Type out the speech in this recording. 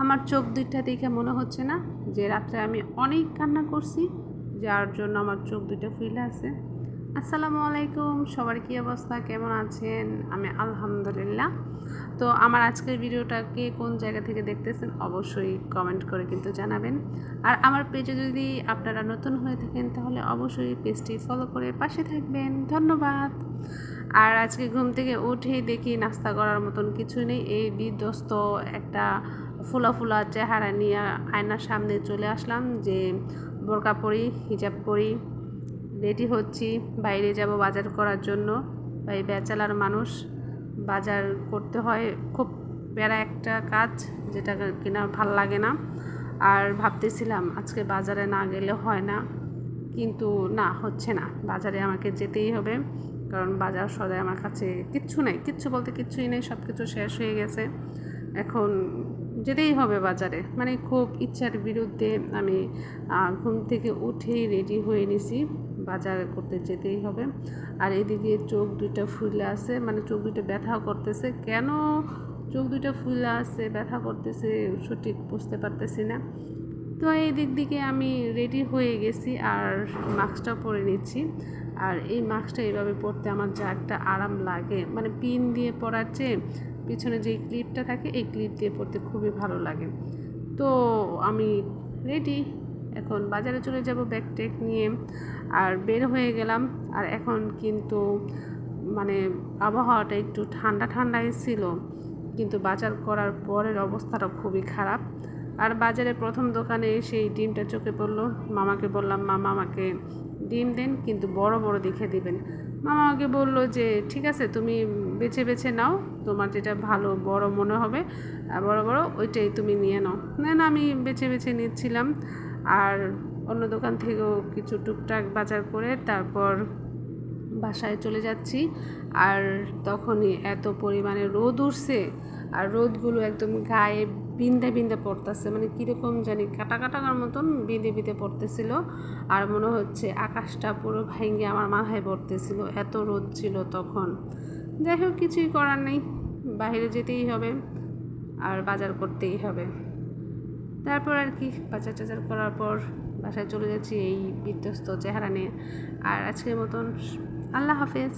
আমার চোখ দুইটা দেখে মনে হচ্ছে না যে রাত্রে আমি অনেক কান্না করছি, যার জন্য আমার চোখ দুইটা ফুলে আছে। আসসালামু আলাইকুম, সবার কী অবস্থা, কেমন আছেন? আমি আলহামদুলিল্লাহ। তো আমার আজকের ভিডিওটাকে কোন জায়গা থেকে দেখতেছেন অবশ্যই কমেন্ট করে কিন্তু জানাবেন। আর আমার পেজে যদি আপনারা নতুন হয়ে থাকেন তাহলে অবশ্যই পেজটি ফলো করে পাশে থাকবেন। ধন্যবাদ। আর আজকে ঘুম থেকে উঠেই দেখি নাস্তা করার মতন কিছু নেই। এই বিধ্বস্ত একটা ফুলা ফুলা চেহারা নিয়ে আয়নার সামনে চলে আসলাম যে বোরকা পরি, হিজাব পরি, রেডি হচ্ছি, বাইরে যাব বাজার করার জন্য। এই ব্যাচেলার মানুষ, বাজার করতে হয়, খুব প্যারা একটা কাজ, যেটা কিনা ভাল লাগে না। আর ভাবতেছিলাম আজকে বাজারে না গেলে হয় না, কিন্তু না, হচ্ছে না, বাজারে আমাকে যেতেই হবে। কারণ বাজার সদাই আমার কাছে কিচ্ছু নাই, কিচ্ছু বলতে কিচ্ছুই নেই, সব কিছু শেষ হয়ে গেছে। এখন যেতেই হবে বাজারে, মানে খুব ইচ্ছার বিরুদ্ধে আমি ঘুম থেকে উঠেই রেডি হয়ে নিছি, বাজার করতে যেতেই হবে। আর এদিকে চোখ দুইটা ফুলে আছে, মানে চোখ দুইটা ব্যথাও করতেছে। কেন চোখ দুইটা ফুলে আছে, ব্যথা করতেছে, সঠিক বুঝতে পারতেছি না। তো এই দিক দিকে আমি রেডি হয়ে গেছি আর মাস্কটাও পরে নিচ্ছি। আর এই মাস্কটা এইভাবে পরতে আমার যা একটা আরাম লাগে, মানে পিন দিয়ে পরার চেয়ে পিছনে যে ক্লিপটা থাকে এই ক্লিপ দিয়ে পরতে খুবই ভালো লাগে। তো আমি রেডি, এখন বাজারে চলে যাব ব্যাগ ট্যাগ নিয়ে। আর বের হয়ে গেলাম। আর এখন কিন্তু মানে আবহাওয়াটা একটু ঠান্ডা ঠান্ডাই ছিল, কিন্তু বাজার করার পরের অবস্থাটা খুবই খারাপ। আর বাজারে প্রথম দোকানে সেই ডিমটা চোখে পড়লো। মামাকে বললাম, মামা আমাকে ডিম দেন, কিন্তু বড় বড় দেখে দিবেন। মামা আমাকে বললো যে ঠিক আছে, তুমি বেছে বেছে নাও, তোমার যেটা ভালো বড় মনে হবে বড় বড় ওইটাই তুমি নিয়ে নাও। না, আমি বেছে বেছে নিচ্ছিলাম। আর অন্য দোকান থেকেও কিছু টুকটাক বাজার করে তারপর বাসায় চলে যাচ্ছি। আর তখনই এত পরিমাণে রোদ উঠছে, আর রোদগুলো একদম গায়ে বিন্দা বিন্দা পড়তেছে, মানে কীরকম জানি কাটা কাটার মতন বিঁধে বিঁধে পড়তেছিল। আর মনে হচ্ছে আকাশটা পুরো ভেঙে আমার মাথায় পড়তেছিল, এত রোদ ছিল তখন। যাই হোক, কিছুই করার নেই, বাইরে যেতেই হবে আর বাজার করতেই হবে। তারপর আর কি, বাজার টাজার করার পর বাসায় চলে যাচ্ছি এই বিধ্বস্ত চেহারা নিয়ে। আর আজকের মতন আল্লাহ হাফেজ।